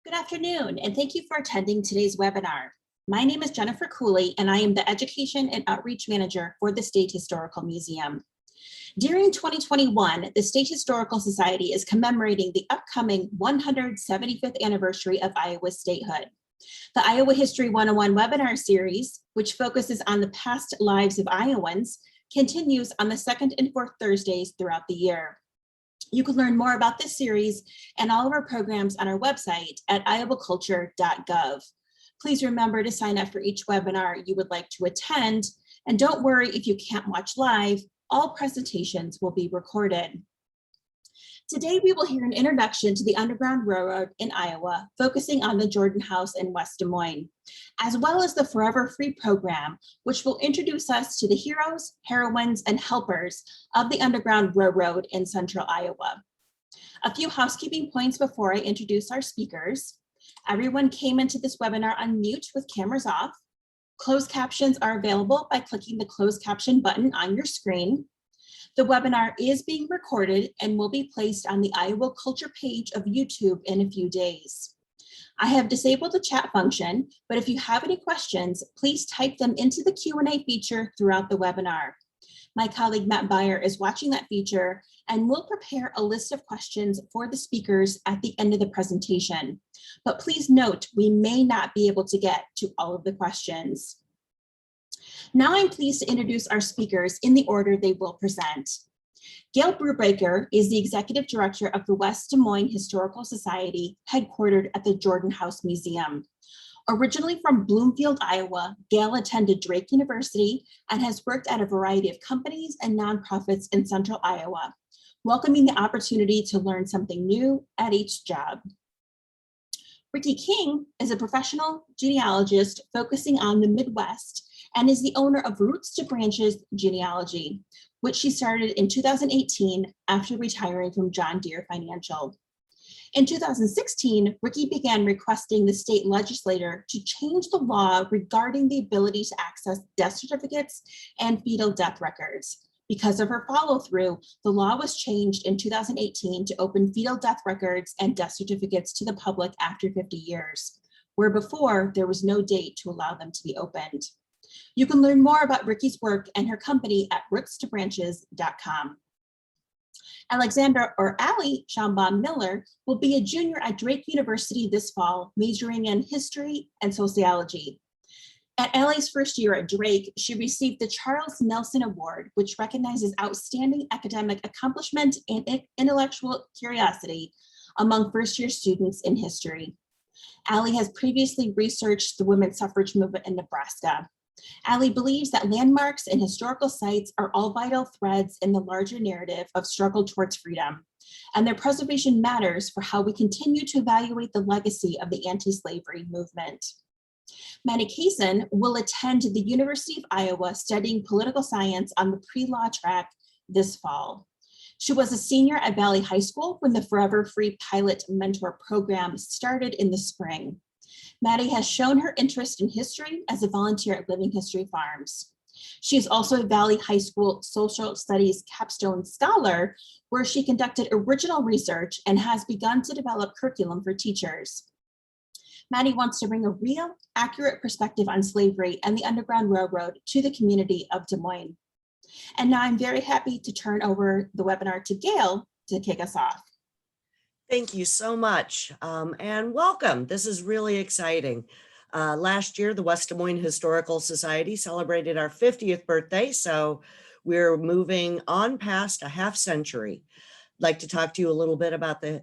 Good afternoon, and thank you for attending today's webinar. My name is Jennifer Cooley, and I am the Education and Outreach Manager for the State Historical Museum. During 2021, the State Historical Society is commemorating the upcoming 175th anniversary of Iowa's statehood. The Iowa History 101 webinar series, which focuses on the past lives of Iowans, continues on the second and fourth Thursdays throughout the year. You can learn more about this series and all of our programs on our website at iowaculture.gov. Please remember to sign up for each webinar you would like to attend, and don't worry if you can't watch live, all presentations will be recorded. Today, we will hear an introduction to the Underground Railroad in Iowa, focusing on the Jordan House in West Des Moines, as well as the Forever Free program, which will introduce us to the heroes, heroines, and helpers of the Underground Railroad in central Iowa. A few housekeeping points before I introduce our speakers. Everyone came into this webinar on mute with cameras off. Closed captions are available by clicking the closed caption button on your screen. The webinar is being recorded and will be placed on the Iowa Culture page of YouTube in a few days. I have disabled the chat function, but if you have any questions, please type them into the Q&A feature throughout the webinar. My colleague Matt Beyer is watching that feature and will prepare a list of questions for the speakers at the end of the presentation. But please note, we may not be able to get to all of the questions. Now I'm pleased to introduce our speakers in the order they will present. Gail Brubaker is the Executive Director of the West Des Moines Historical Society, headquartered at the Jordan House Museum. Originally from Bloomfield, Iowa, Gail attended Drake University and has worked at a variety of companies and nonprofits in central Iowa, welcoming the opportunity to learn something new at each job. Ricky King is a professional genealogist focusing on the Midwest and is the owner of Roots to Branches Genealogy, which she started in 2018 after retiring from John Deere Financial. In 2016, Ricky began requesting the state legislature to change the law regarding the ability to access death certificates and fetal death records. Because of her follow-through, the law was changed in 2018 to open fetal death records and death certificates to the public after 50 years, where before there was no date to allow them to be opened. You can learn more about Ricky's work and her company at rootstobranches.com. Alexandra, or Allie Shambaugh Miller, will be a junior at Drake University this fall, majoring in history and sociology. At Allie's first year at Drake, she received the Charles Nelson Award, which recognizes outstanding academic accomplishment and intellectual curiosity among first-year students in history. Allie has previously researched the women's suffrage movement in Nebraska. Allie believes that landmarks and historical sites are all vital threads in the larger narrative of struggle towards freedom, and their preservation matters for how we continue to evaluate the legacy of the anti-slavery movement. Manny Kaysen will attend the University of Iowa studying political science on the pre-law track this fall. She was a senior at Valley High School when the Forever Free Pilot Mentor Program started in the spring. Maddie has shown her interest in history as a volunteer at Living History Farms. She is also a Valley High School Social Studies Capstone Scholar, where she conducted original research and has begun to develop curriculum for teachers. Maddie wants to bring a real, accurate perspective on slavery and the Underground Railroad to the community of Des Moines. And now I'm very happy to turn over the webinar to Gail to kick us off. Thank you so much, and welcome. This is really exciting. Last year, the West Des Moines Historical Society celebrated our 50th birthday, so we're moving on past a half century. I'd like to talk to you a little bit about the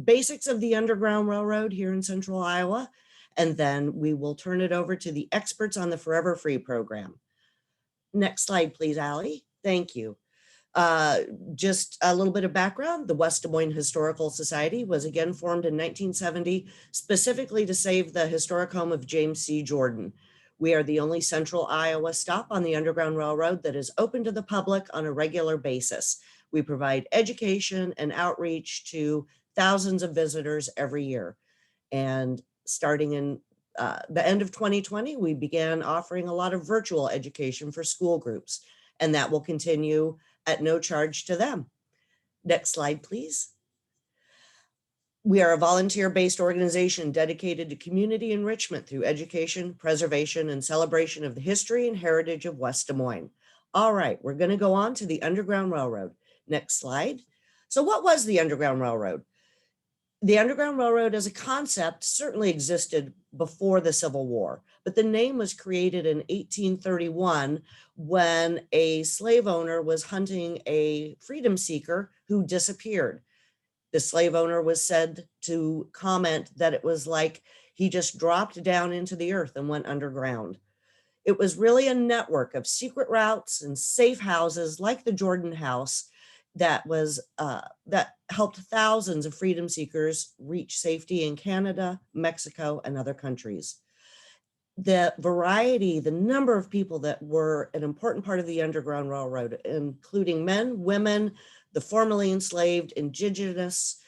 basics of the Underground Railroad here in central Iowa, and then we will turn it over to the experts on the Forever Free program. Next slide, please, Allie. Thank you. Just a little bit of background. The West Des Moines Historical Society was again formed in 1970, specifically to save the historic home of James C. Jordan. We are the only central Iowa stop on the Underground Railroad that is open to the public on a regular basis. We provide education and outreach to thousands of visitors every year. And starting in the end of 2020, we began offering a lot of virtual education for school groups, and that will continue at no charge to them. Next slide, please. We are a volunteer-based organization dedicated to community enrichment through education, preservation, and celebration of the history and heritage of West Des Moines. All right, we're going to go on to the Underground Railroad. Next slide. So what was the Underground Railroad? The Underground Railroad as a concept certainly existed before the Civil War, but the name was created in 1831 when a slave owner was hunting a freedom seeker who disappeared. The slave owner was said to comment that it was like he just dropped down into the earth and went underground. It was really a network of secret routes and safe houses like the Jordan House that helped thousands of freedom seekers reach safety in Canada, Mexico, and other countries. The variety, the number of people that were an important part of the Underground Railroad, including men, women, the formerly enslaved, indigenous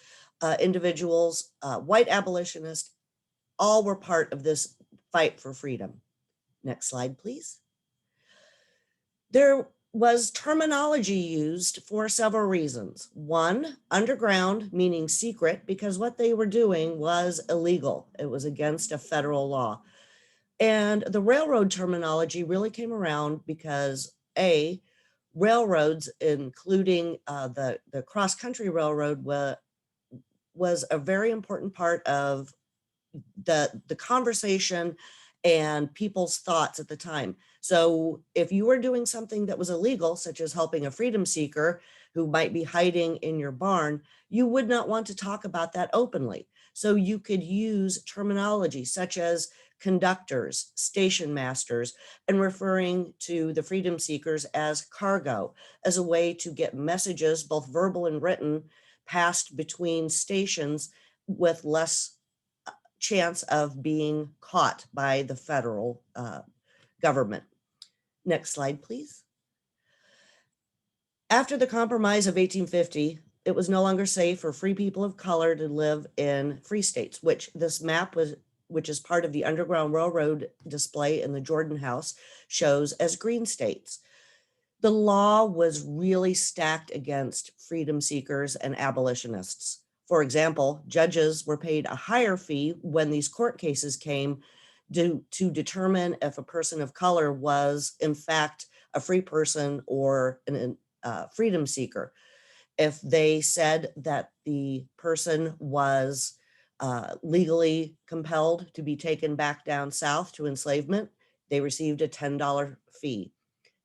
individuals, white abolitionists, all were part of this fight for freedom. Next slide, please. There was terminology used for several reasons. One, underground, meaning secret, because what they were doing was illegal. It was against a federal law. And the railroad terminology really came around because railroads, including the cross-country railroad, was a very important part of the conversation and people's thoughts at the time. So if you were doing something that was illegal, such as helping a freedom seeker who might be hiding in your barn, you would not want to talk about that openly. So you could use terminology such as conductors, station masters, and referring to the freedom seekers as cargo, as a way to get messages, both verbal and written, passed between stations with less chance of being caught by the federal government. Next slide, please. After the Compromise of 1850, it was no longer safe for free people of color to live in free states, which this map which is part of the Underground Railroad display in the Jordan House, shows as green states. The law was really stacked against freedom seekers and abolitionists. For example, judges were paid a higher fee when these court cases came to determine if a person of color was in fact a free person or a freedom seeker. If they said that the person was legally compelled to be taken back down south to enslavement, they received a $10 fee.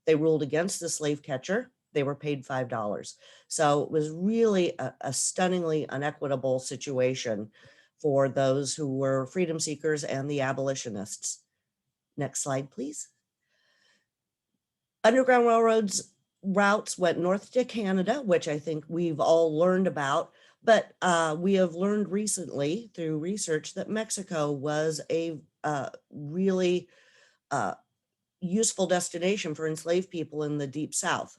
They ruled against the slave catcher, they were paid $5. So it was really a stunningly unequitable situation for those who were freedom seekers and the abolitionists. Next slide, please. Underground Railroads routes went north to Canada, which I think we've all learned about, but we have learned recently through research that Mexico was a really useful destination for enslaved people in the Deep South.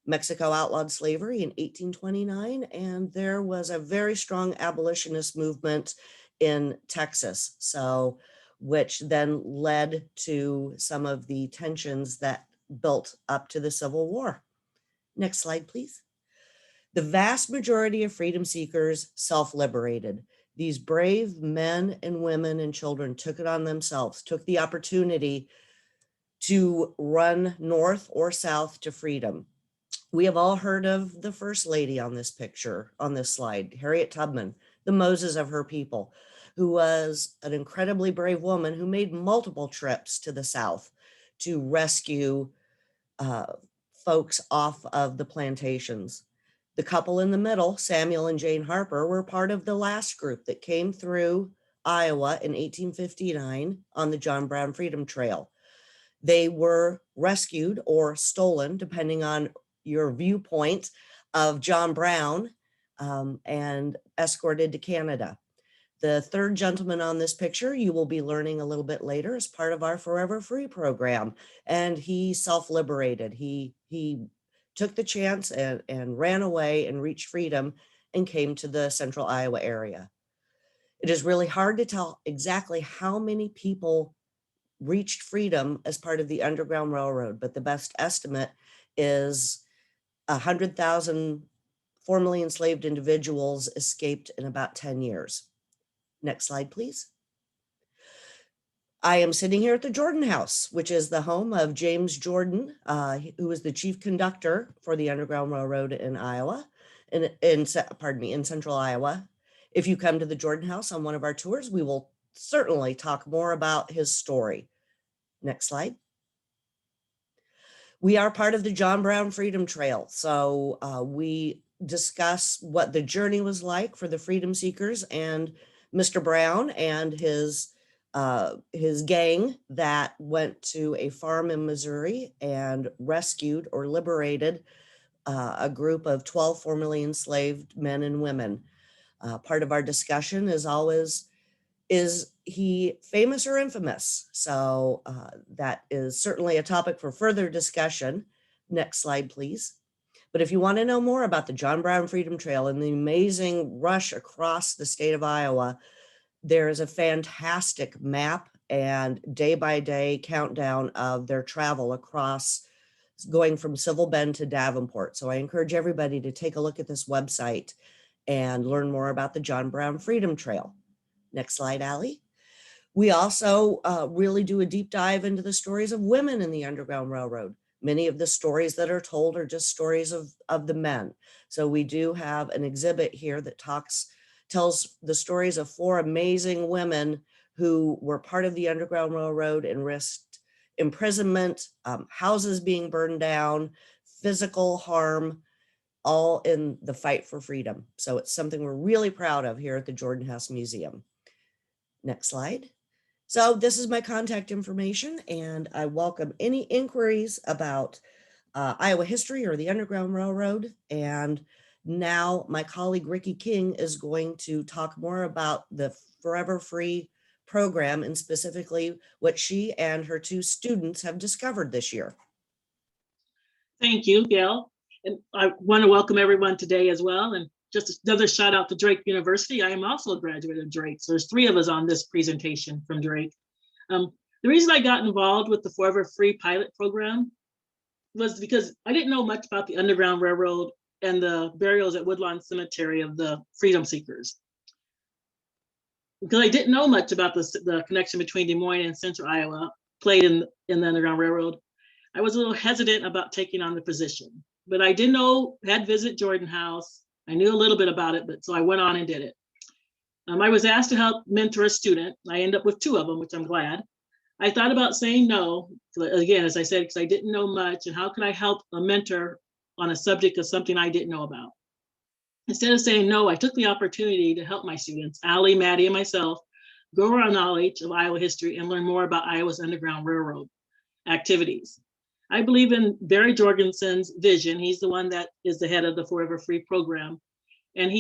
Mexico outlawed slavery in 1829, and there was a very strong abolitionist movement in Texas, which then led to some of the tensions that built up to the Civil War. Next slide, please. The vast majority of freedom seekers self-liberated. These brave men and women and children took it on themselves, took the opportunity to run north or south to freedom. We have all heard of the First Lady on this picture, on this slide, Harriet Tubman, the Moses of her people, who was an incredibly brave woman who made multiple trips to the South to rescue folks off of the plantations. The couple in the middle, Samuel and Jane Harper, were part of the last group that came through Iowa in 1859 on the John Brown Freedom Trail. They were rescued or stolen, depending on your viewpoint of John Brown, and escorted to Canada. The third gentleman on this picture, you will be learning a little bit later, as part of our Forever Free program. And he self-liberated. He took the chance and ran away and reached freedom and came to the central Iowa area. It is really hard to tell exactly how many people reached freedom as part of the Underground Railroad, but the best estimate is 100,000 formerly enslaved individuals escaped in about 10 years. Next slide, please. I am sitting here at the Jordan House, which is the home of James Jordan, who was the chief conductor for the Underground Railroad in Iowa, in central Iowa. If you come to the Jordan House on one of our tours, we will certainly talk more about his story. Next slide. We are part of the John Brown Freedom Trail. So we discuss what the journey was like for the freedom seekers and Mr. Brown and his gang that went to a farm in Missouri and rescued or liberated a group of 12 formerly enslaved men and women. Part of our discussion is always, is he famous or infamous? So that is certainly a topic for further discussion. Next slide, please. But if you want to know more about the John Brown Freedom Trail and the amazing rush across the state of Iowa, there is a fantastic map and day-by-day countdown of their travel across, going from Civil Bend to Davenport. So I encourage everybody to take a look at this website and learn more about the John Brown Freedom Trail. Next slide, Allie. We also really do a deep dive into the stories of women in the Underground Railroad. Many of the stories that are told are just stories of the men. So we do have an exhibit here that tells the stories of 4 amazing women who were part of the Underground Railroad and risked imprisonment, houses being burned down, physical harm, all in the fight for freedom. So it's something we're really proud of here at the Jordan House Museum. Next slide. So this is my contact information, and I welcome any inquiries about Iowa history or the Underground Railroad. And now my colleague Ricky King is going to talk more about the Forever Free program and specifically what she and her 2 students have discovered this year. Thank you, Gail. And I want to welcome everyone today as well. And just another shout out to Drake University. I am also a graduate of Drake. So there's 3 of us on this presentation from Drake. The reason I got involved with the Forever Free pilot program was because I didn't know much about the Underground Railroad and the burials at Woodlawn Cemetery of the freedom seekers. Because I didn't know much about the connection between Des Moines and Central Iowa played in the Underground Railroad, I was a little hesitant about taking on the position. But I did know, had visited Jordan House. I knew a little bit about it, but so I went on and did it. I was asked to help mentor a student. I ended up with 2 of them, which I'm glad. I thought about saying no, again, as I said, because I didn't know much, and how could I help a mentor on a subject of something I didn't know about? Instead of saying no, I took the opportunity to help my students, Allie, Maddie, and myself, grow our knowledge of Iowa history and learn more about Iowa's Underground Railroad activities. I believe in Barry Jorgensen's vision. He's the one that is the head of the Forever Free program. And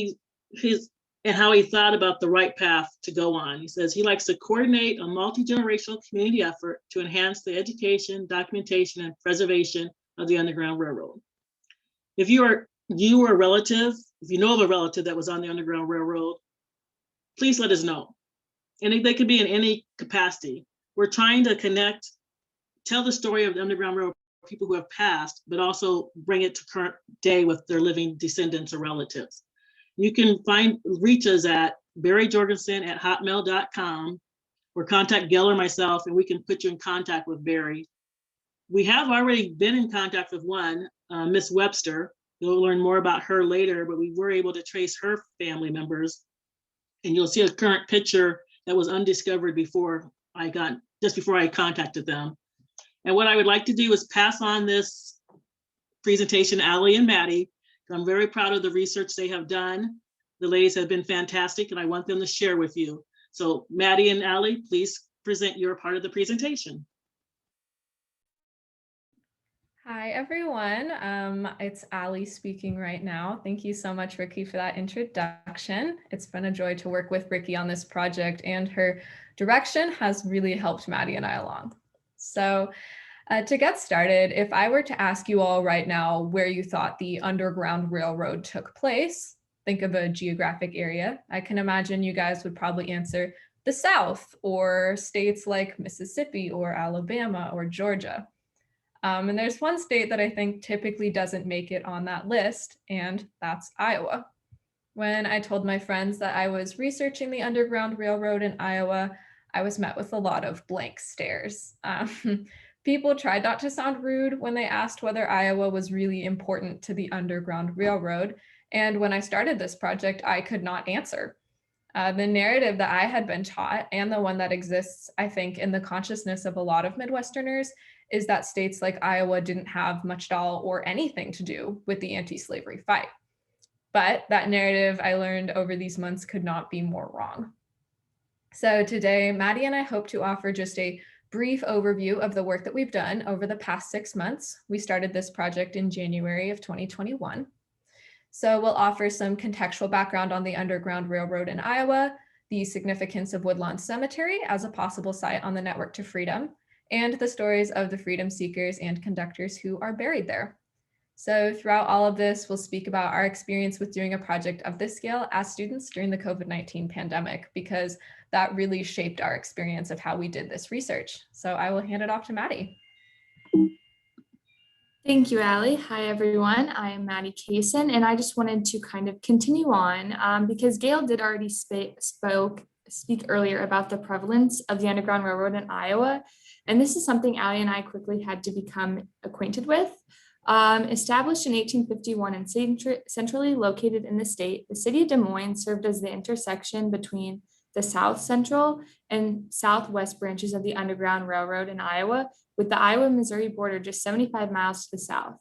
and how he thought about the right path to go on. He says he likes to coordinate a multi-generational community effort to enhance the education, documentation, and preservation of the Underground Railroad. If you are a relative, if you know of a relative that was on the Underground Railroad, please let us know. And they could be in any capacity. We're trying to connect, tell the story of the Underground Railroad, people who have passed, but also bring it to current day with their living descendants or relatives. You can reach us at barryjorgensen@hotmail.com or contact Gail or myself, and we can put you in contact with Barry. We have already been in contact with one, Miss Webster. You'll learn more about her later, but we were able to trace her family members. And you'll see a current picture that was undiscovered just before I contacted them. And what I would like to do is pass on this presentation to Allie and Maddie. I'm very proud of the research they have done. The ladies have been fantastic, and I want them to share with you. So Maddie and Allie, please present your part of the presentation. Hi, everyone. It's Allie speaking right now. Thank you so much, Ricky, for that introduction. It's been a joy to work with Ricky on this project, and her direction has really helped Maddie and I along. So to get started, if I were to ask you all right now where you thought the Underground Railroad took place, think of a geographic area. I can imagine you guys would probably answer the South or states like Mississippi or Alabama or Georgia. And there's one state that I think typically doesn't make it on that list, and that's Iowa. When I told my friends that I was researching the Underground Railroad in Iowa, I was met with a lot of blank stares. People tried not to sound rude when they asked whether Iowa was really important to the Underground Railroad. And when I started this project, I could not answer. The narrative that I had been taught, and the one that exists, I think, in the consciousness of a lot of Midwesterners, is that states like Iowa didn't have much at all or anything to do with the anti-slavery fight. But that narrative, I learned over these months, could not be more wrong. So today, Maddie and I hope to offer just a brief overview of the work that we've done over the past 6 months. We started this project in January of 2021. So we'll offer some contextual background on the Underground Railroad in Iowa, the significance of Woodlawn Cemetery as a possible site on the network to freedom, and the stories of the freedom seekers and conductors who are buried there. So throughout all of this, we'll speak about our experience with doing a project of this scale as students during the COVID-19 pandemic, because that really shaped our experience of how we did this research. So I will hand it off to Maddie. Thank you, Allie. Hi, everyone. I am Maddie Kaysen, and I just wanted to kind of continue on because Gail did already speak earlier about the prevalence of the Underground Railroad in Iowa. And this is something Allie and I quickly had to become acquainted with. Established in 1851 and centrally located in the state, the city of Des Moines served as the intersection between the south central and southwest branches of the Underground Railroad in Iowa, with the Iowa-Missouri border just 75 miles to the south.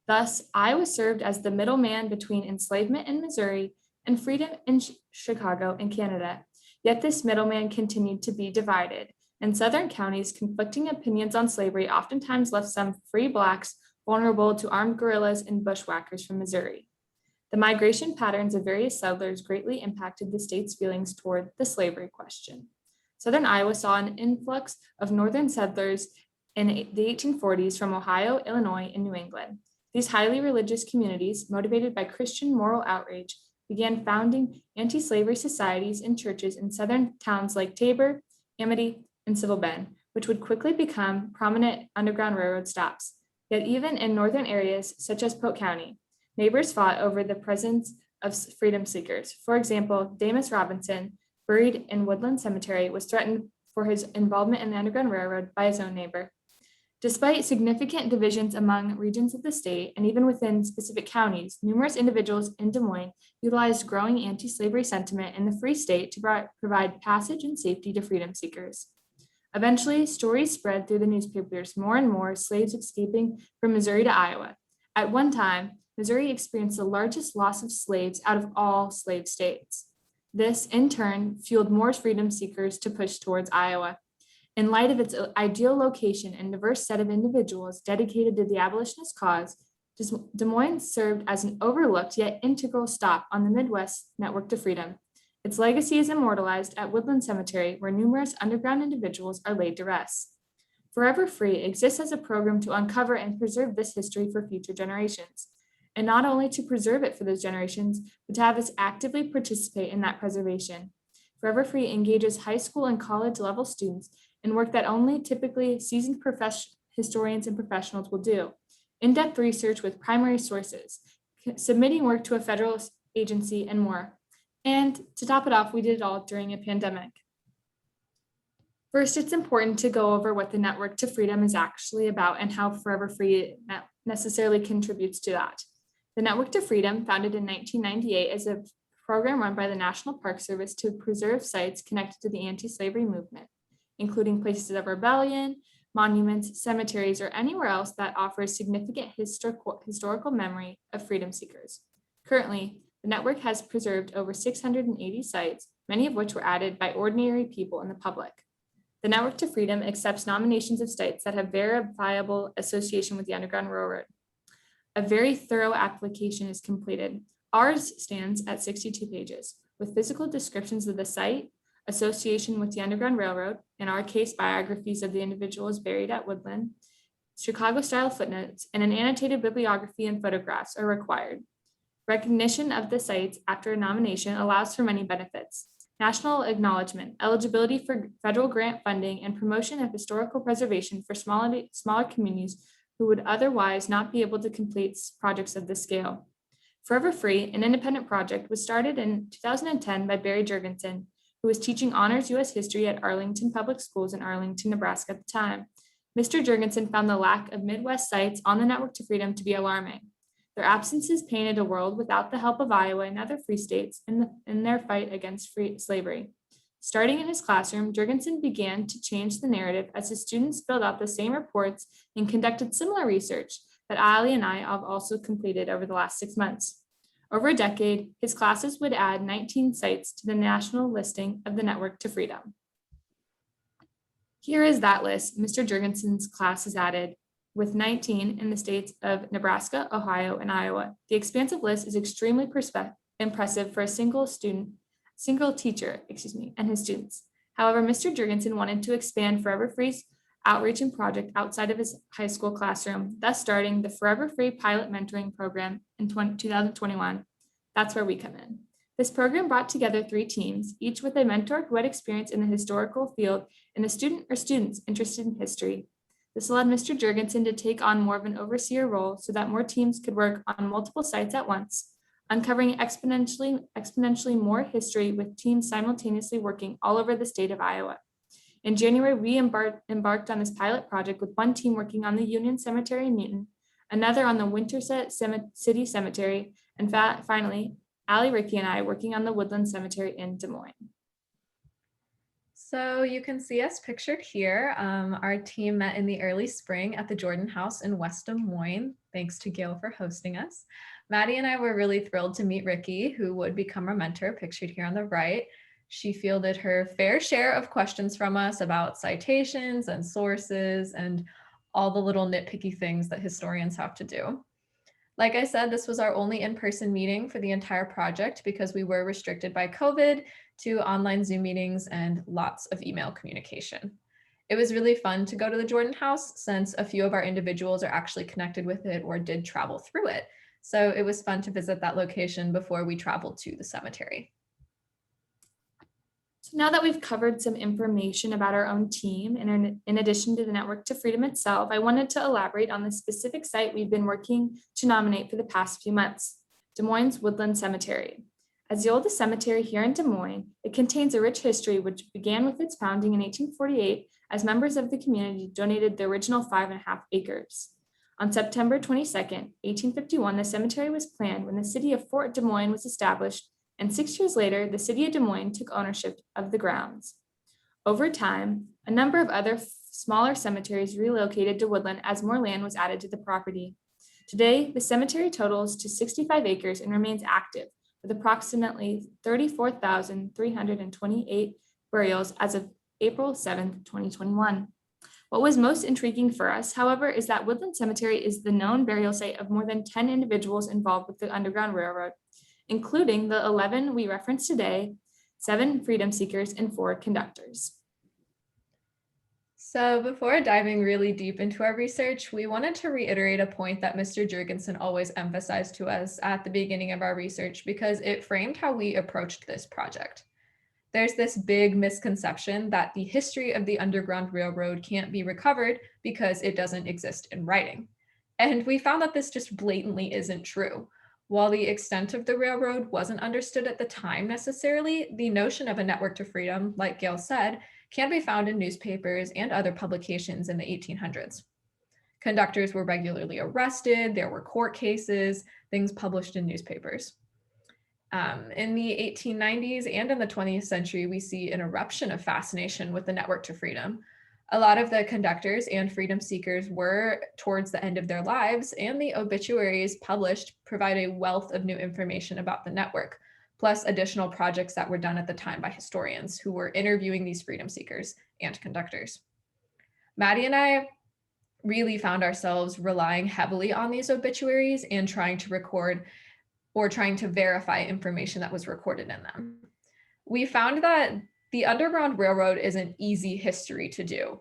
Thus, Iowa served as the middleman between enslavement in Missouri and freedom in Chicago and Canada. Yet this middleman continued to be divided. In southern counties, conflicting opinions on slavery oftentimes left some free Blacks vulnerable to armed guerrillas and bushwhackers from Missouri. The migration patterns of various settlers greatly impacted the state's feelings toward the slavery question. Southern Iowa saw an influx of northern settlers in the 1840s from Ohio, Illinois, and New England. These highly religious communities, motivated by Christian moral outrage, began founding anti-slavery societies and churches in southern towns like Tabor, Amity, and Civil Bend, which would quickly become prominent Underground Railroad stops. Yet even in northern areas, such as Polk County, neighbors fought over the presence of freedom seekers. For example, Damus Robinson, buried in Woodland Cemetery, was threatened for his involvement in the Underground Railroad by his own neighbor. Despite significant divisions among regions of the state and even within specific counties, numerous individuals in Des Moines utilized growing anti-slavery sentiment in the Free State to provide passage and safety to freedom seekers. Eventually, stories spread through the newspapers, more and more slaves escaping from Missouri to Iowa. At one time, Missouri experienced the largest loss of slaves out of all slave states. This, in turn, fueled more freedom seekers to push towards Iowa. In light of its ideal location and diverse set of individuals dedicated to the abolitionist cause, Des Moines served as an overlooked yet integral stop on the Midwest network to freedom. Its legacy is immortalized at Woodland Cemetery, where numerous underground individuals are laid to rest. Forever Free exists as a program to uncover and preserve this history for future generations, and not only to preserve it for those generations, but to have us actively participate in that preservation. Forever Free engages high school and college level students in work that only typically seasoned historians and professionals will do. In-depth research with primary sources, submitting work to a federal agency, and more. And to top it off, we did it all during a pandemic. First, it's important to go over what the Network to Freedom is actually about and how Forever Free necessarily contributes to that. The Network to Freedom, founded in 1998, is a program run by the National Park Service to preserve sites connected to the anti-slavery movement, including places of rebellion, monuments, cemeteries, or anywhere else that offers significant historical memory of freedom seekers. Currently, the network has preserved over 680 sites, many of which were added by ordinary people in the public. The Network to Freedom accepts nominations of sites that have verifiable association with the Underground Railroad. A very thorough application is completed. Ours stands at 62 pages, with physical descriptions of the site, association with the Underground Railroad, in our case, biographies of the individuals buried at Woodland, Chicago-style footnotes, and an annotated bibliography and photographs are required. Recognition of the sites after a nomination allows for many benefits: national acknowledgement, eligibility for federal grant funding, and promotion of historical preservation for smaller communities who would otherwise not be able to complete projects of this scale. Forever Free, an independent project, was started in 2010 by Barry Jurgensen, who was teaching honors U.S. history at Arlington Public Schools in Arlington, Nebraska at the time. Mr. Jurgensen found the lack of Midwest sites on the Network to Freedom to be alarming. Their absences painted a world without the help of Iowa and other free states in their fight against slavery. Starting in his classroom, Jurgensen began to change the narrative as his students filled out the same reports and conducted similar research that Ali and I have also completed over the last 6 months. Over a decade, his classes would add 19 sites to the national listing of the Network to Freedom. Here is that list Mr. Jurgensen's class has added, with 19 in the states of Nebraska, Ohio, and Iowa. The expansive list is extremely impressive for a single teacher, and his students. However, Mr. Jurgensen wanted to expand Forever Free's outreach and project outside of his high school classroom, thus starting the Forever Free Pilot Mentoring Program in 2021. That's where we come in. This program brought together 3 teams, each with a mentor who had experience in the historical field and a student or students interested in history. This allowed Mr. Jurgensen to take on more of an overseer role so that more teams could work on multiple sites at once, uncovering exponentially more history with teams simultaneously working all over the state of Iowa. In January, we embarked on this pilot project with one team working on the Union Cemetery in Newton, another on the Winterset City Cemetery, and finally, Ali, Ricky, and I working on the Woodland Cemetery in Des Moines. So you can see us pictured here. Our team met in the early spring at the Jordan House in West Des Moines. Thanks to Gail for hosting us. Maddie and I were really thrilled to meet Ricky, who would become our mentor, pictured here on the right. She fielded her fair share of questions from us about citations and sources and all the little nitpicky things that historians have to do. Like I said, this was our only in-person meeting for the entire project because we were restricted by COVID to online Zoom meetings and lots of email communication. It was really fun to go to the Jordan House since a few of our individuals are actually connected with it or did travel through it. So it was fun to visit that location before we traveled to the cemetery. So now that we've covered some information about our own team, and in addition to the Network to Freedom itself, I wanted to elaborate on the specific site we've been working to nominate for the past few months, Des Moines Woodland Cemetery. As the oldest cemetery here in Des Moines, it contains a rich history which began with its founding in 1848 as members of the community donated the original 5.5 acres. On September 22nd, 1851, the cemetery was planned when the city of Fort Des Moines was established, and 6 years later, the city of Des Moines took ownership of the grounds. Over time, a number of other smaller cemeteries relocated to Woodland as more land was added to the property. Today, the cemetery totals to 65 acres and remains active, with approximately 34,328 burials as of April 7th, 2021. What was most intriguing for us, however, is that Woodland Cemetery is the known burial site of more than 10 individuals involved with the Underground Railroad, including the 11 we referenced today, 7 freedom seekers and 4 conductors. So before diving really deep into our research, we wanted to reiterate a point that Mr. Jurgensen always emphasized to us at the beginning of our research because it framed how we approached this project. There's this big misconception that the history of the Underground Railroad can't be recovered because it doesn't exist in writing. And we found that this just blatantly isn't true. While the extent of the railroad wasn't understood at the time necessarily, the notion of a network to freedom, like Gail said, can be found in newspapers and other publications in the 1800s. Conductors were regularly arrested, there were court cases, things published in newspapers. In the 1890s and in the 20th century, we see an eruption of fascination with the network to freedom. A lot of the conductors and freedom seekers were towards the end of their lives, and the obituaries published provide a wealth of new information about the network, plus additional projects that were done at the time by historians who were interviewing these freedom seekers and conductors. Maddie and I really found ourselves relying heavily on these obituaries and trying to record or trying to verify information that was recorded in them. We found that the Underground Railroad is an easy history to do.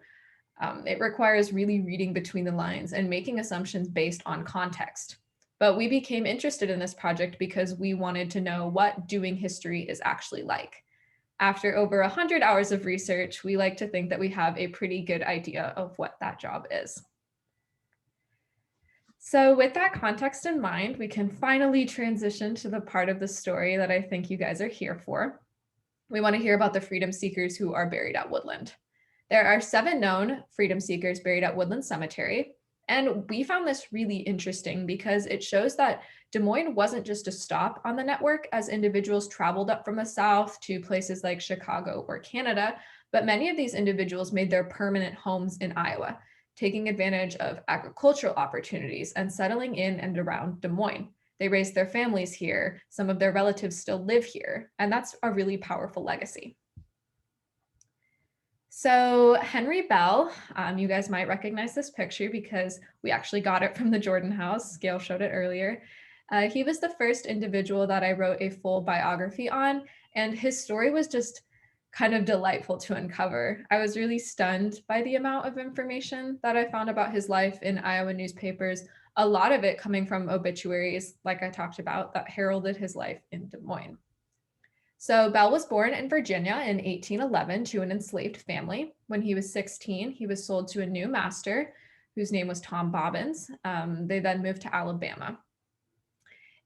It requires really reading between the lines and making assumptions based on context. But we became interested in this project because we wanted to know what doing history is actually like. After over 100 hours of research, we like to think that we have a pretty good idea of what that job is. So with that context in mind, we can finally transition to the part of the story that I think you guys are here for. We want to hear about the freedom seekers who are buried at Woodland. There are 7 known freedom seekers buried at Woodland Cemetery. And we found this really interesting because it shows that Des Moines wasn't just a stop on the network as individuals traveled up from the South to places like Chicago or Canada, but many of these individuals made their permanent homes in Iowa, taking advantage of agricultural opportunities and settling in and around Des Moines. They raised their families here. Some of their relatives still live here, and that's a really powerful legacy. So Henry Bell, you guys might recognize this picture because we actually got it from the Jordan House. Gail showed it earlier. He was the first individual that I wrote a full biography on, and his story was just kind of delightful to uncover. I was really stunned by the amount of information that I found about his life in Iowa newspapers, a lot of it coming from obituaries, like I talked about, that heralded his life in Des Moines. So Bell was born in Virginia in 1811 to an enslaved family. When he was 16, he was sold to a new master whose name was Tom Bobbins. They then moved to Alabama.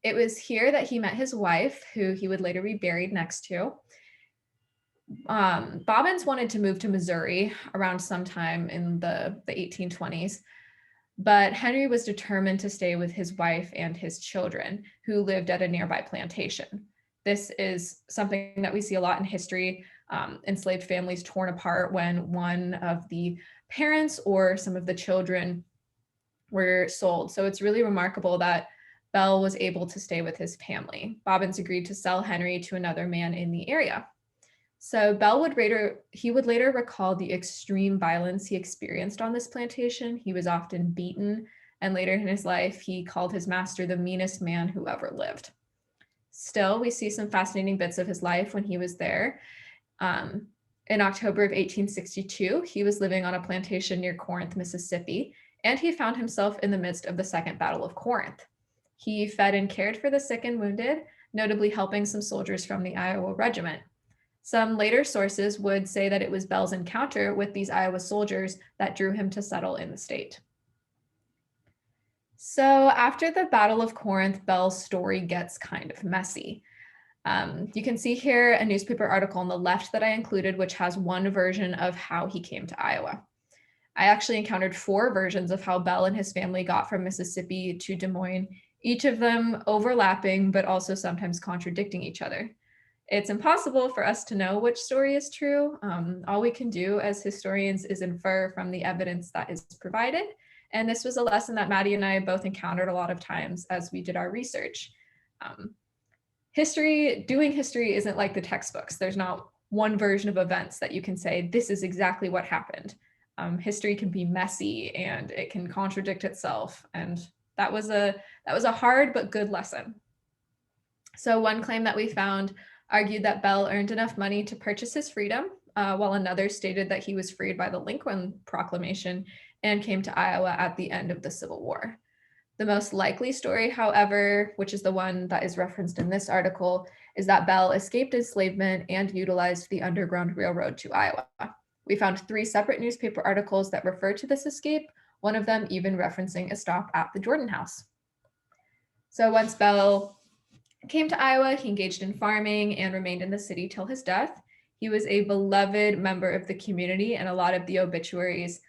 It was here that he met his wife, who he would later be buried next to. Bobbins wanted to move to Missouri around sometime in the 1820s, but Henry was determined to stay with his wife and his children, who lived at a nearby plantation. This is something that we see a lot in history, enslaved families torn apart when one of the parents or some of the children were sold. So it's really remarkable that Bell was able to stay with his family. Bobbins agreed to sell Henry to another man in the area. So Bell would later recall the extreme violence he experienced on this plantation. He was often beaten, and later in his life, he called his master the meanest man who ever lived. Still, we see some fascinating bits of his life when he was there. In October of 1862, he was living on a plantation near Corinth, Mississippi, and he found himself in the midst of the Second Battle of Corinth. He fed and cared for the sick and wounded, notably helping some soldiers from the Iowa Regiment. Some later sources would say that it was Bell's encounter with these Iowa soldiers that drew him to settle in the state. So after the Battle of Corinth, Bell's story gets kind of messy. You can see here a newspaper article on the left that I included, which has one version of how he came to Iowa. I actually encountered 4 versions of how Bell and his family got from Mississippi to Des Moines, each of them overlapping, but also sometimes contradicting each other. It's impossible for us to know which story is true. All we can do as historians is infer from the evidence that is provided. And this was a lesson that Maddie and I both encountered a lot of times as we did our research. Doing history isn't like the textbooks. There's not one version of events that you can say, this is exactly what happened. History can be messy and it can contradict itself. And that was a hard but good lesson. So one claim that we found argued that Bell earned enough money to purchase his freedom, while another stated that he was freed by the Lincoln Proclamation and came to Iowa at the end of the Civil War. The most likely story, however, which is the one that is referenced in this article, is that Bell escaped enslavement and utilized the Underground Railroad to Iowa. We found 3 separate newspaper articles that refer to this escape, one of them even referencing a stop at the Jordan House. So once Bell came to Iowa, he engaged in farming and remained in the city till his death. He was a beloved member of the community, and a lot of the obituaries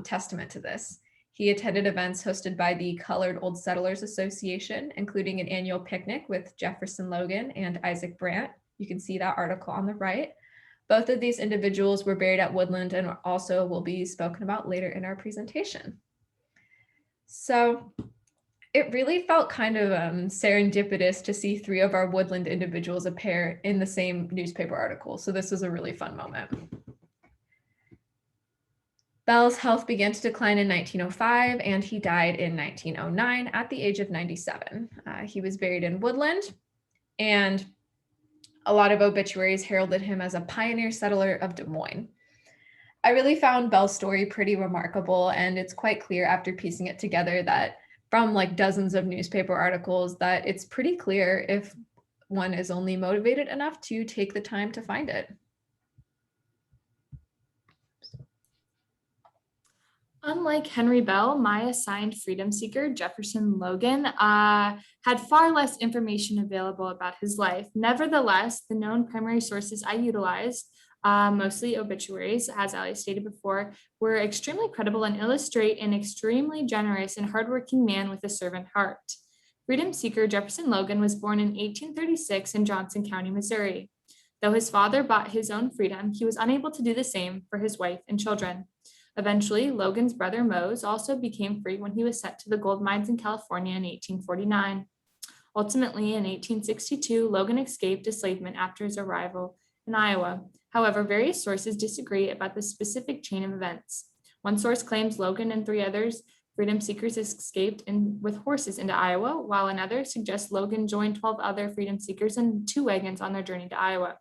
testament to this. He attended events hosted by the Colored Old Settlers Association, including an annual picnic with Jefferson Logan and Isaac Brandt. You can see that article on the right. Both of these individuals were buried at Woodland and also will be spoken about later in our presentation. So it really felt kind of serendipitous to see 3 of our Woodland individuals appear in the same newspaper article. So this was a really fun moment. Bell's health began to decline in 1905, and he died in 1909 at the age of 97. He was buried in Woodland, and a lot of obituaries heralded him as a pioneer settler of Des Moines. I really found Bell's story pretty remarkable, and it's quite clear after piecing it together that from like dozens of newspaper articles that it's pretty clear if one is only motivated enough to take the time to find it. Unlike Henry Bell, my assigned freedom seeker, Jefferson Logan, had far less information available about his life. Nevertheless, the known primary sources I utilized, mostly obituaries, as Ali stated before, were extremely credible and illustrate an extremely generous and hardworking man with a servant heart. Freedom seeker Jefferson Logan was born in 1836 in Johnson County, Missouri. Though his father bought his own freedom, he was unable to do the same for his wife and children. Eventually, Logan's brother Mose also became free when he was sent to the gold mines in California in 1849. Ultimately, in 1862, Logan escaped enslavement after his arrival in Iowa. However, various sources disagree about the specific chain of events. One source claims Logan and 3 others freedom seekers escaped with horses into Iowa, while another suggests Logan joined 12 other freedom seekers in 2 wagons on their journey to Iowa.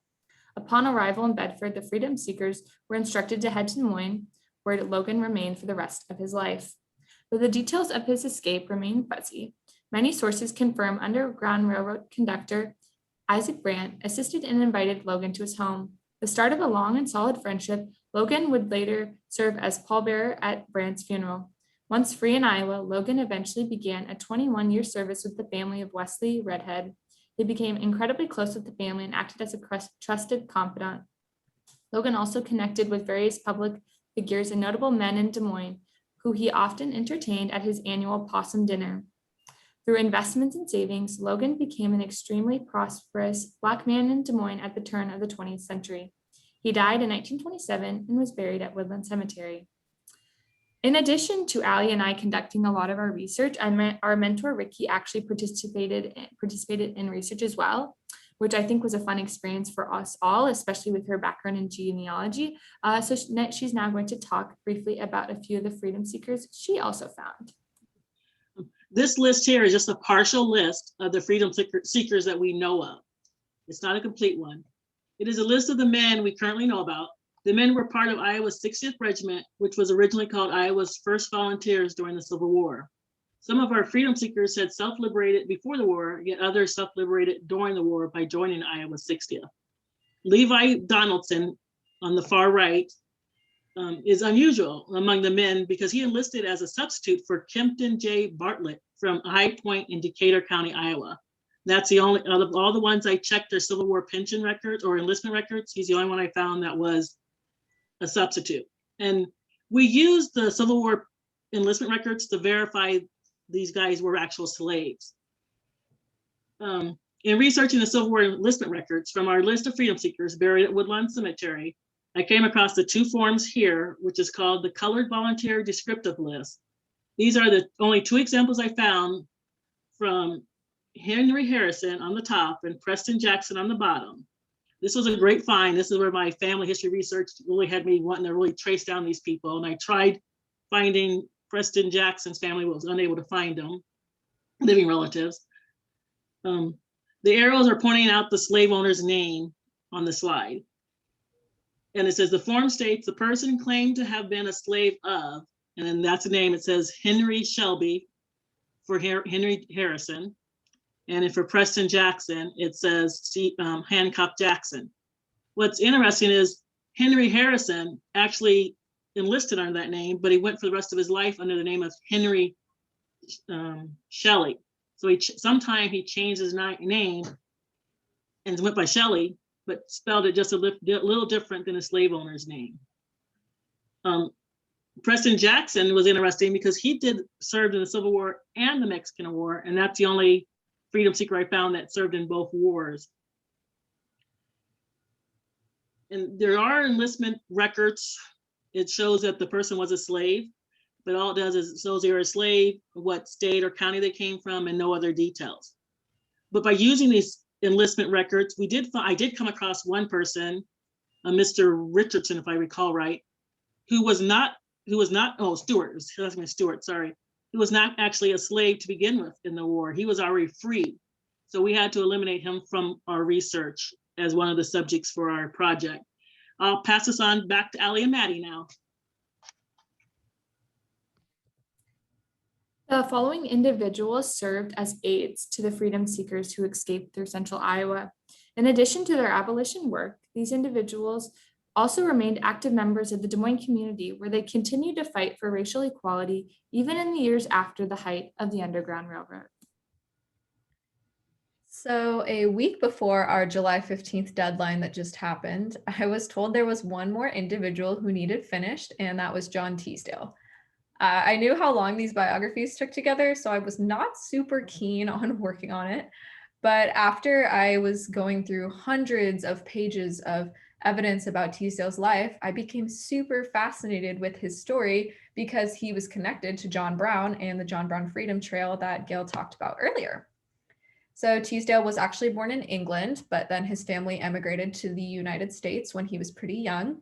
Upon arrival in Bedford, the freedom seekers were instructed to head to Des Moines, where Logan remained for the rest of his life. Though the details of his escape remain fuzzy, many sources confirm Underground Railroad conductor Isaac Brandt assisted and invited Logan to his home. The start of a long and solid friendship, Logan would later serve as pallbearer at Brandt's funeral. Once free in Iowa, Logan eventually began a 21-year service with the family of Wesley Redhead. He became incredibly close with the family and acted as a trusted confidant. Logan also connected with various public figures and notable men in Des Moines, who he often entertained at his annual possum dinner. Through investments and savings, Logan became an extremely prosperous Black man in Des Moines at the turn of the 20th century. He died in 1927 and was buried at Woodland Cemetery. In addition to Ali and I conducting a lot of our research, our mentor Ricky actually participated in research as well, which I think was a fun experience for us all, especially with her background in genealogy. So she's now going to talk briefly about a few of the freedom seekers she also found. This list here is just a partial list of the freedom seekers that we know of. It's not a complete one. It is a list of the men we currently know about. The men were part of Iowa's 60th Regiment, which was originally called Iowa's First Volunteers during the Civil War. Some of our freedom seekers had self-liberated before the war, yet others self-liberated during the war by joining Iowa's 60th. Levi Donaldson on the far right is unusual among the men because he enlisted as a substitute for Kempton J. Bartlett from High Point in Decatur County, Iowa. That's the only, out of all the ones I checked their Civil War pension records or enlistment records, he's the only one I found that was a substitute. And we used the Civil War enlistment records to verify these guys were actual slaves. In researching the Civil War enlistment records from our list of freedom seekers buried at Woodlawn Cemetery, I came across the 2 forms here, which is called the Colored Volunteer Descriptive List. These are the only 2 examples I found from Henry Harrison on the top and Preston Jackson on the bottom. This was a great find. This is where my family history research really had me wanting to really trace down these people. And I tried finding Preston Jackson's family, was unable to find them, living relatives. The arrows are pointing out the slave owner's name on the slide. And it says the form states the person claimed to have been a slave of, and then that's the name. It says Henry Shelby for Henry Harrison. And if for Preston Jackson, it says Hancock Jackson. What's interesting is Henry Harrison actually enlisted under that name, but he went for the rest of his life under the name of Henry Shelley. So sometime he changed his name and went by Shelley, but spelled it just a little different than a slave owner's name. Preston Jackson was interesting because he served in the Civil War and the Mexican War, and that's the only freedom seeker I found that served in both wars. And there are enlistment records. It shows that the person was a slave, but all it does is it shows they were a slave, what state or county they came from, and no other details. But by using these enlistment records, I did come across one person, Mr. Richardson, if I recall right, who was not, Stewart, sorry. He was not actually a slave to begin with in the war. He was already free. So we had to eliminate him from our research as one of the subjects for our project. I'll pass this on back to Ali and Maddie now. The following individuals served as aides to the freedom seekers who escaped through central Iowa. In addition to their abolition work, these individuals also remained active members of the Des Moines community, where they continued to fight for racial equality even in the years after the height of the Underground Railroad. So a week before our July 15th deadline that just happened, I was told there was one more individual who needed finished, and that was John Teasdale. I knew how long these biographies took together, so I was not super keen on working on it. But after I was going through hundreds of pages of evidence about Teasdale's life, I became super fascinated with his story because he was connected to John Brown and the John Brown Freedom Trail that Gail talked about earlier. So Teasdale was actually born in England, but then his family emigrated to the United States when he was pretty young.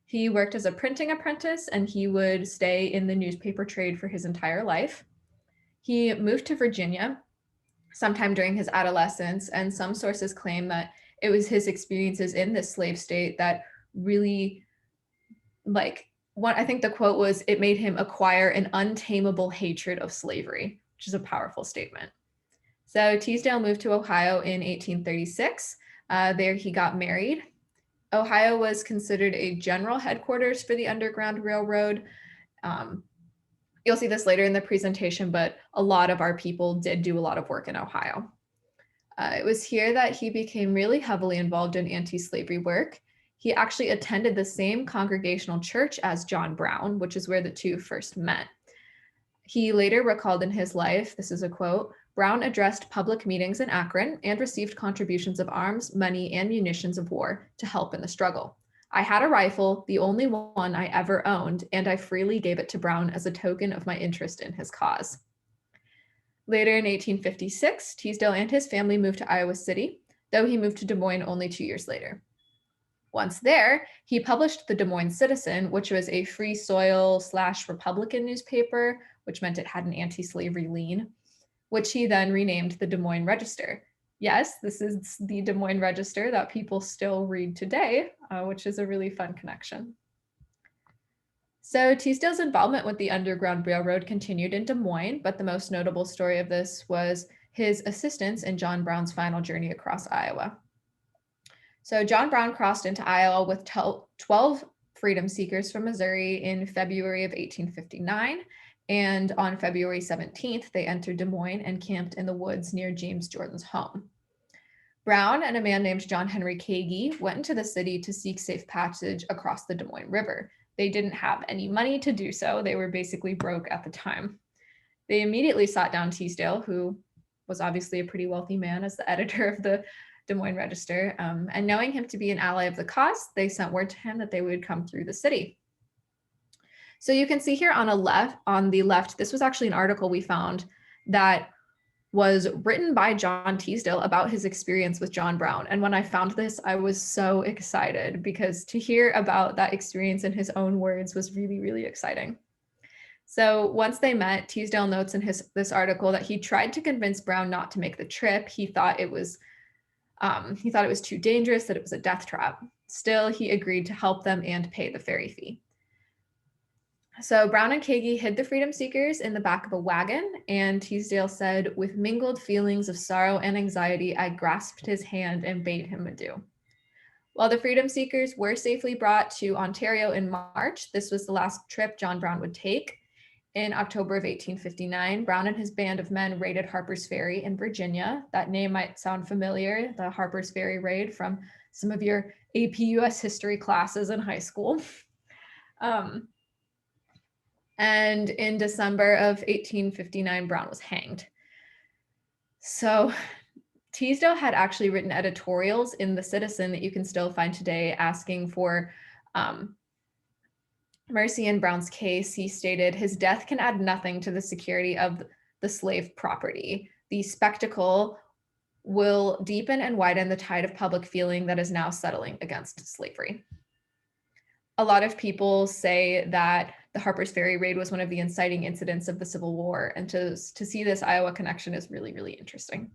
He worked as a printing apprentice and he would stay in the newspaper trade for his entire life. He moved to Virginia sometime during his adolescence, and some sources claim that it was his experiences in this slave state that really, I think the quote was, it made him acquire an untamable hatred of slavery, which is a powerful statement. So Teasdale moved to Ohio in 1836. There he got married. Ohio was considered a general headquarters for the Underground Railroad. You'll see this later in the presentation, but a lot of our people did do a lot of work in Ohio. It was here that he became really heavily involved in anti-slavery work. He actually attended the same congregational church as John Brown, which is where the two first met. He later recalled in his life, this is a quote, "Brown addressed public meetings in Akron and received contributions of arms, money, and munitions of war to help in the struggle. I had a rifle, the only one I ever owned, and I freely gave it to Brown as a token of my interest in his cause." Later in 1856, Teasdale and his family moved to Iowa City, though he moved to Des Moines only 2 years later. Once there, he published the Des Moines Citizen, which was a free soil / Republican newspaper, which meant it had an anti-slavery lean, which he then renamed the Des Moines Register. Yes, this is the Des Moines Register that people still read today, which is a really fun connection. So Teasdale's involvement with the Underground Railroad continued in Des Moines, but the most notable story of this was his assistance in John Brown's final journey across Iowa. So John Brown crossed into Iowa with 12 freedom seekers from Missouri in February of 1859. And on February 17th, they entered Des Moines and camped in the woods near James Jordan's home. Brown and a man named John Henry Kagi went into the city to seek safe passage across the Des Moines River. They didn't have any money to do so. They were basically broke at the time. They immediately sought down Teasdale, who was obviously a pretty wealthy man, as the editor of the Des Moines Register. And knowing him to be an ally of the cause, they sent word to him that they would come through the city. So you can see here on the left, this was actually an article we found that was written by John Teasdale about his experience with John Brown. And when I found this, I was so excited because to hear about that experience in his own words was really, really exciting. So once they met, Teasdale notes in this article that he tried to convince Brown not to make the trip. He thought it was too dangerous, that it was a death trap. Still, he agreed to help them and pay the ferry fee. So Brown and Kagi hid the freedom seekers in the back of a wagon, and Teasdale said, "With mingled feelings of sorrow and anxiety, I grasped his hand and bade him adieu." While the freedom seekers were safely brought to Ontario in March, this was the last trip John Brown would take. In October of 1859, Brown and his band of men raided Harper's Ferry in Virginia. That name might sound familiar, the Harper's Ferry raid from some of your AP US history classes in high school. And in December of 1859, Brown was hanged. So Teasdale had actually written editorials in the Citizen that you can still find today asking for mercy in Brown's case. He stated, "His death can add nothing to the security of the slave property. The spectacle will deepen and widen the tide of public feeling that is now settling against slavery." A lot of people say that the Harper's Ferry raid was one of the inciting incidents of the Civil War, and to see this Iowa connection is really, really interesting.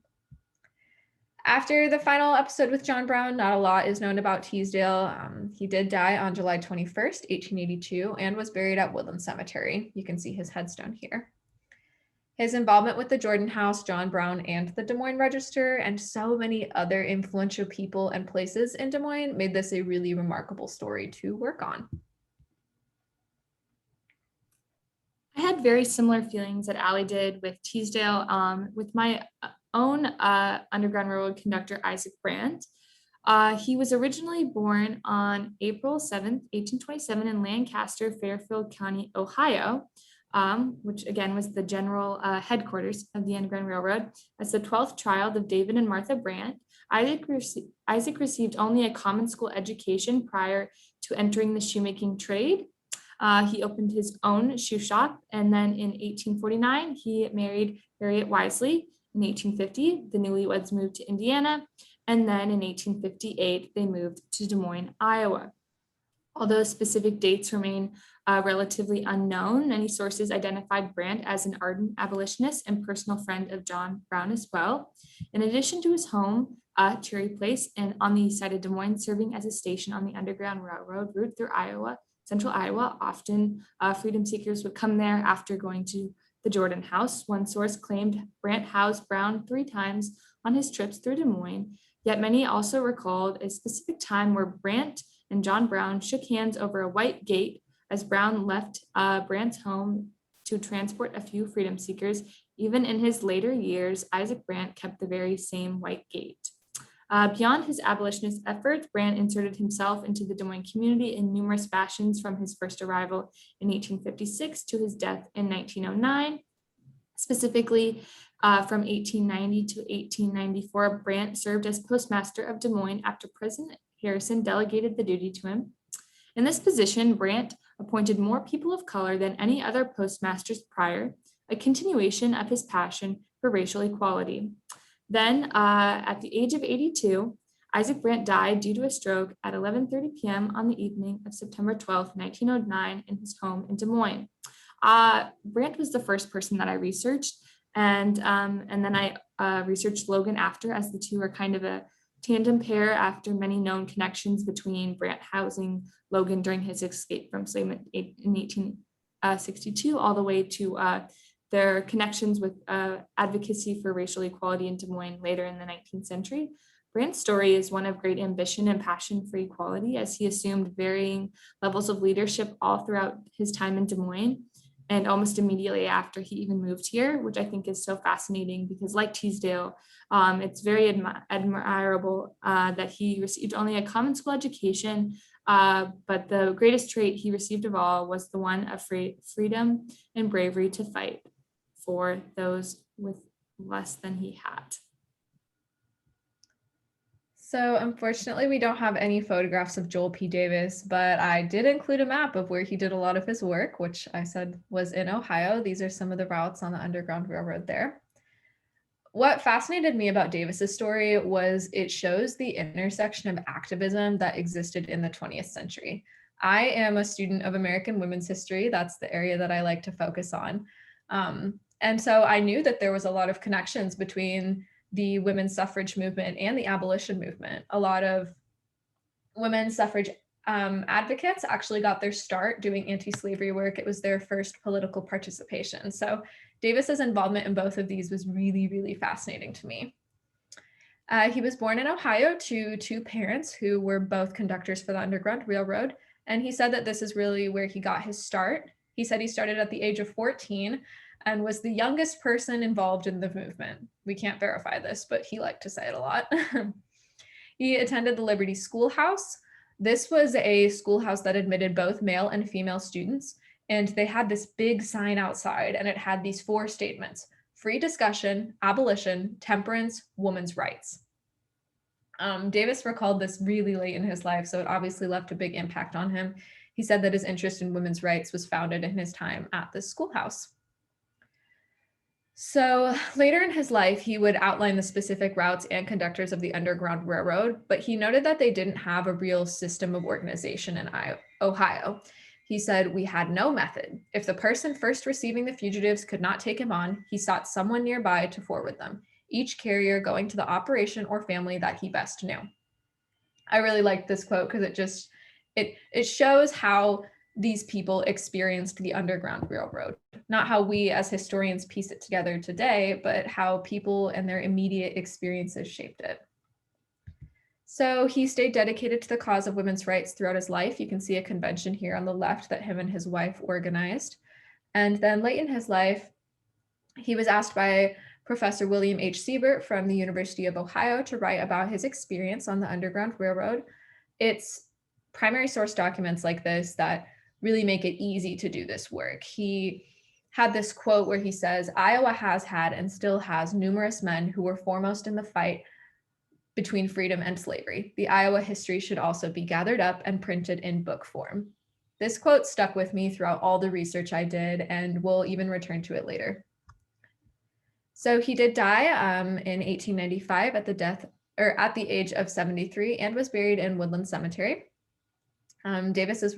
After the final episode with John Brown, not a lot is known about Teasdale. He did die on July 21st, 1882, and was buried at Woodland Cemetery. You can see his headstone here. His involvement with the Jordan House, John Brown, and the Des Moines Register, and so many other influential people and places in Des Moines made this a really remarkable story to work on. I had very similar feelings that Allie did with Teasdale, with my own Underground Railroad conductor, Isaac Brandt. He was originally born on April 7th, 1827 in Lancaster, Fairfield County, Ohio, which again was the general headquarters of the Underground Railroad. As the 12th child of David and Martha Brandt, Isaac received only a common school education prior to entering the shoemaking trade. He opened his own shoe shop, and then in 1849, he married Harriet Wisely. In 1850, the newlyweds moved to Indiana, and then in 1858, they moved to Des Moines, Iowa. Although specific dates remain relatively unknown, many sources identified Brandt as an ardent abolitionist and personal friend of John Brown as well. In addition to his home, Cherry Place, and on the east side of Des Moines, serving as a station on the Underground Railroad route through Iowa, central Iowa. Often freedom seekers would come there after going to the Jordan House. One source claimed Brandt housed Brown 3 times on his trips through Des Moines, yet many also recalled a specific time where Brandt and John Brown shook hands over a white gate as Brown left Brandt's home to transport a few freedom seekers. Even in his later years, Isaac Brandt kept the very same white gate. Beyond his abolitionist efforts, Brandt inserted himself into the Des Moines community in numerous fashions from his first arrival in 1856 to his death in 1909. Specifically, from 1890 to 1894, Brandt served as postmaster of Des Moines after President Harrison delegated the duty to him. In this position, Brandt appointed more people of color than any other postmasters prior, a continuation of his passion for racial equality. Then, at the age of 82, Isaac Brandt died due to a stroke at 11:30 p.m. on the evening of September 12, 1909, in his home in Des Moines. Brandt was the first person that I researched, and then I researched Logan after, as the two are kind of a tandem pair after many known connections between Brandt housing Logan during his escape from enslavement in 1862, all the way to their connections with advocacy for racial equality in Des Moines later in the 19th century. Brandt's story is one of great ambition and passion for equality, as he assumed varying levels of leadership all throughout his time in Des Moines and almost immediately after he even moved here, which I think is so fascinating because, like Teasdale, it's very admirable that he received only a common school education, but the greatest trait he received of all was the one of freedom and bravery to fight for those with less than he had. So unfortunately, we don't have any photographs of Joel P. Davis, but I did include a map of where he did a lot of his work, which I said was in Ohio. These are some of the routes on the Underground Railroad there. What fascinated me about Davis's story was it shows the intersection of activism that existed in the 20th century. I am a student of American women's history. That's the area that I like to focus on. And so I knew that there was a lot of connections between the women's suffrage movement and the abolition movement. A lot of women's suffrage advocates actually got their start doing anti-slavery work. It was their first political participation. So Davis's involvement in both of these was really, really fascinating to me. He was born in Ohio to 2 parents who were both conductors for the Underground Railroad. And he said that this is really where he got his start. He said he started at the age of 14 and was the youngest person involved in the movement. We can't verify this, but he liked to say it a lot. He attended the Liberty Schoolhouse. This was a schoolhouse that admitted both male and female students, and they had this big sign outside, and it had these 4 statements: free discussion, abolition, temperance, women's rights. Davis recalled this really late in his life, so it obviously left a big impact on him. He said that his interest in women's rights was founded in his time at this schoolhouse. So later in his life, he would outline the specific routes and conductors of the Underground Railroad, but he noted that they didn't have a real system of organization in Ohio. He said, "We had no method. If the person first receiving the fugitives could not take him on, he sought someone nearby to forward them, each carrier going to the operation or family that he best knew." I really like this quote because it shows how these people experienced the Underground Railroad. not how we as historians piece it together today, but how people and their immediate experiences shaped it. So he stayed dedicated to the cause of women's rights throughout his life. You can see a convention here on the left that him and his wife organized. And then late in his life, he was asked by Professor William H. Siebert from the University of Ohio to write about his experience on the Underground Railroad. It's primary source documents like this that really make it easy to do this work. He had this quote where he says, "Iowa has had and still has numerous men who were foremost in the fight between freedom and slavery. The Iowa history should also be gathered up and printed in book form." This quote stuck with me throughout all the research I did, and we'll even return to it later. So he did die in 1895 at the age of 73, and was buried in Woodland Cemetery. Davis's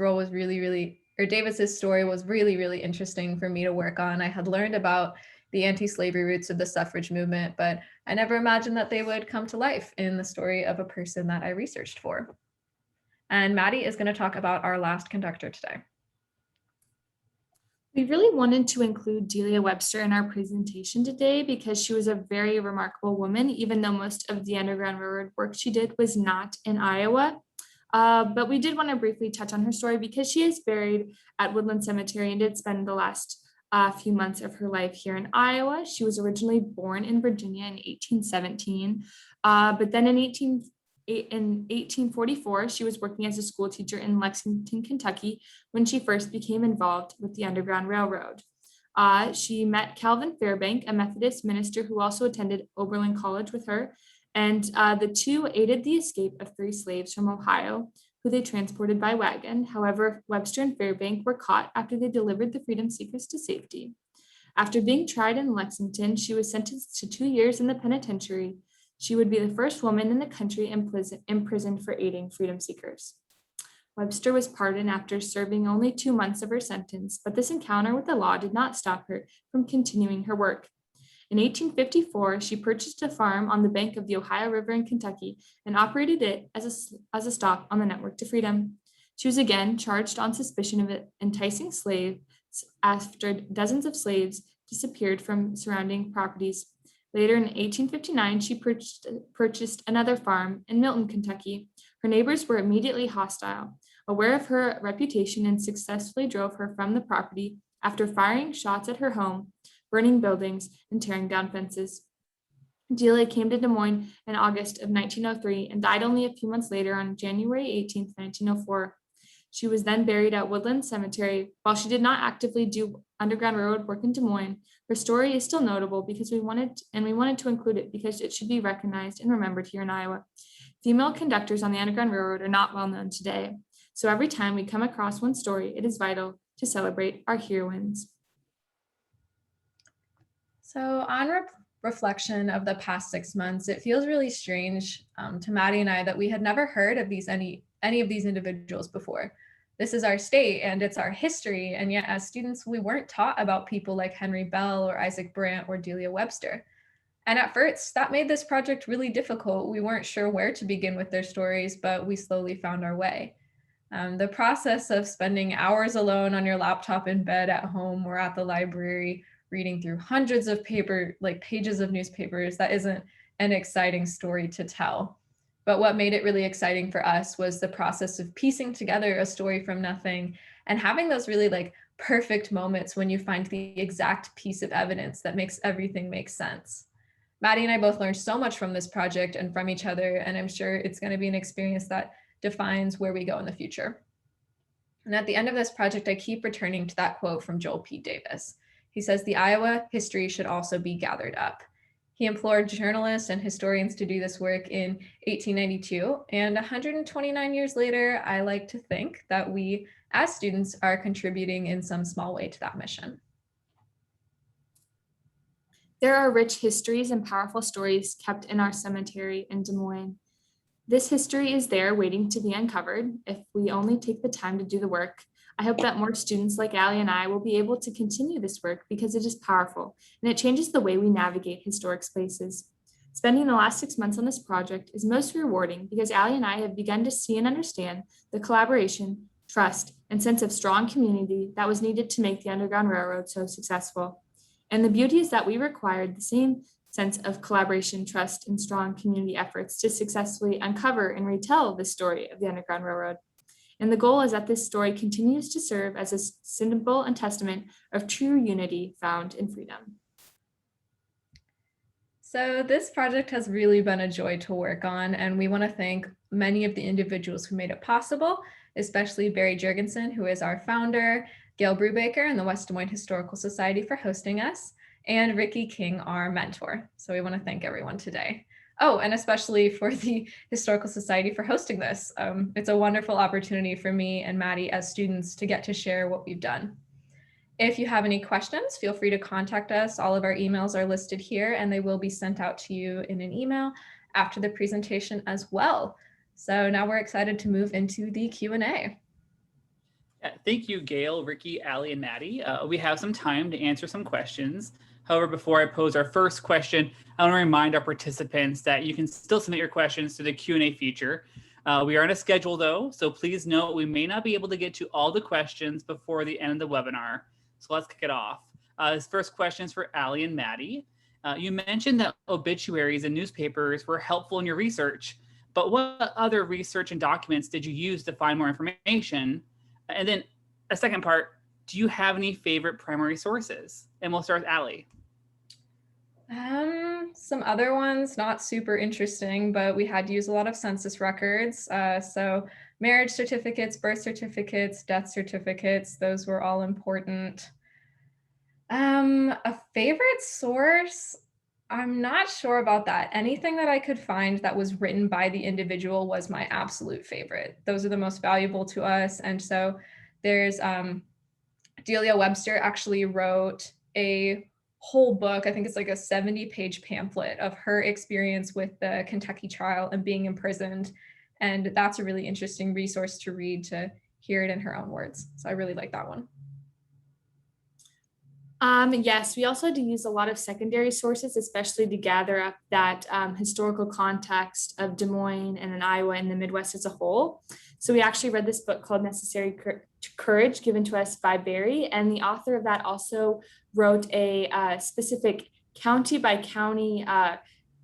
story was really interesting for me to work on. I had learned about the anti-slavery roots of the suffrage movement, but I never imagined that they would come to life in the story of a person that I researched for. And Maddie is going to talk about our last conductor today. We really wanted to include Delia Webster in our presentation today because she was a very remarkable woman, even though most of the Underground Railroad work she did was not in Iowa. But we did want to briefly touch on her story because she is buried at Woodland Cemetery and did spend the last few months of her life here in Iowa. She was originally born in Virginia in 1817, but then in 1844, she was working as a school teacher in Lexington, Kentucky, when she first became involved with the Underground Railroad. She met Calvin Fairbank, a Methodist minister who also attended Oberlin College with her, and the two aided the escape of 3 slaves from Ohio, who they transported by wagon. However, Webster and Fairbank were caught after they delivered the freedom seekers to safety. After being tried in Lexington, she was sentenced to 2 years in the penitentiary. She would be the first woman in the country imprisoned for aiding freedom seekers. Webster was pardoned after serving only 2 months of her sentence, but this encounter with the law did not stop her from continuing her work. In 1854, she purchased a farm on the bank of the Ohio River in Kentucky and operated it as a stop on the network to freedom. She was again charged on suspicion of enticing slaves after dozens of slaves disappeared from surrounding properties. Later in 1859, she purchased another farm in Milton, Kentucky. Her neighbors were immediately hostile, aware of her reputation, and successfully drove her from the property after firing shots at her home, burning buildings, and tearing down fences. Delia came to Des Moines in August of 1903 and died only a few months later on January 18, 1904. She was then buried at Woodland Cemetery. While she did not actively do Underground Railroad work in Des Moines, her story is still notable because we wanted to include it because it should be recognized and remembered here in Iowa. Female conductors on the Underground Railroad are not well known today, so every time we come across one story, it is vital to celebrate our heroines. So on reflection of the past 6 months, it feels really strange to Maddie and I that we had never heard of any of these individuals before. This is our state and it's our history, and yet as students, we weren't taught about people like Henry Bell or Isaac Brandt or Delia Webster. And at first, that made this project really difficult. We weren't sure where to begin with their stories, but we slowly found our way. The process of spending hours alone on your laptop in bed at home or at the library, reading through hundreds of pages of newspapers, that isn't an exciting story to tell. But what made it really exciting for us was the process of piecing together a story from nothing and having those really perfect moments when you find the exact piece of evidence that makes everything make sense. Maddie and I both learned so much from this project and from each other, and I'm sure it's going to be an experience that defines where we go in the future. And at the end of this project, I keep returning to that quote from Joel P. Davis. He says, "The Iowa history should also be gathered up." He implored journalists and historians to do this work in 1892, and 129 years later, I like to think that we, as students, are contributing in some small way to that mission. There are rich histories and powerful stories kept in our cemetery in Des Moines. This history is there waiting to be uncovered if we only take the time to do the work. I hope that more students like Allie and I will be able to continue this work because it is powerful and it changes the way we navigate historic spaces. Spending the last 6 months on this project is most rewarding because Allie and I have begun to see and understand the collaboration, trust, and sense of strong community that was needed to make the Underground Railroad so successful. And the beauty is that we required the same sense of collaboration, trust, and strong community efforts to successfully uncover and retell the story of the Underground Railroad. And the goal is that this story continues to serve as a symbol and testament of true unity found in freedom. So this project has really been a joy to work on, and we want to thank many of the individuals who made it possible, especially Barry Jurgensen, who is our founder, Gail Brubaker and the West Des Moines Historical Society for hosting us, and Ricky King, our mentor. So we want to thank everyone today. Oh, and especially for the Historical Society for hosting this. It's a wonderful opportunity for me and Maddie as students to get to share what we've done. If you have any questions, feel free to contact us. All of our emails are listed here and they will be sent out to you in an email after the presentation as well. So now we're excited to move into the Q&A. Thank you, Gail, Ricky, Allie, and Maddie. We have some time to answer some questions. However, before I pose our first question, I want to remind our participants that you can still submit your questions to the Q&A feature. We are on a schedule though, so please note we may not be able to get to all the questions before the end of the webinar. So let's kick it off. This first question is for Allie and Maddie. You mentioned that obituaries and newspapers were helpful in your research, but what other research and documents did you use to find more information? And then a second part, do you have any favorite primary sources? And we'll start with Allie. Some other ones, not super interesting, but we had to use a lot of census records. So marriage certificates, birth certificates, death certificates, those were all important. A favorite source, I'm not sure about that. Anything that I could find that was written by the individual was my absolute favorite. Those are the most valuable to us. And so there's Delia Webster actually wrote a whole book. I think it's like a 70-page pamphlet of her experience with the Kentucky trial and being imprisoned. And that's a really interesting resource to read, to hear it in her own words. So I really like that one. Yes, we also had to use a lot of secondary sources, especially to gather up that historical context of Des Moines and in Iowa and the Midwest as a whole. So we actually read this book called Necessary Courage, given to us by Barry, and the author of that also wrote a specific county by county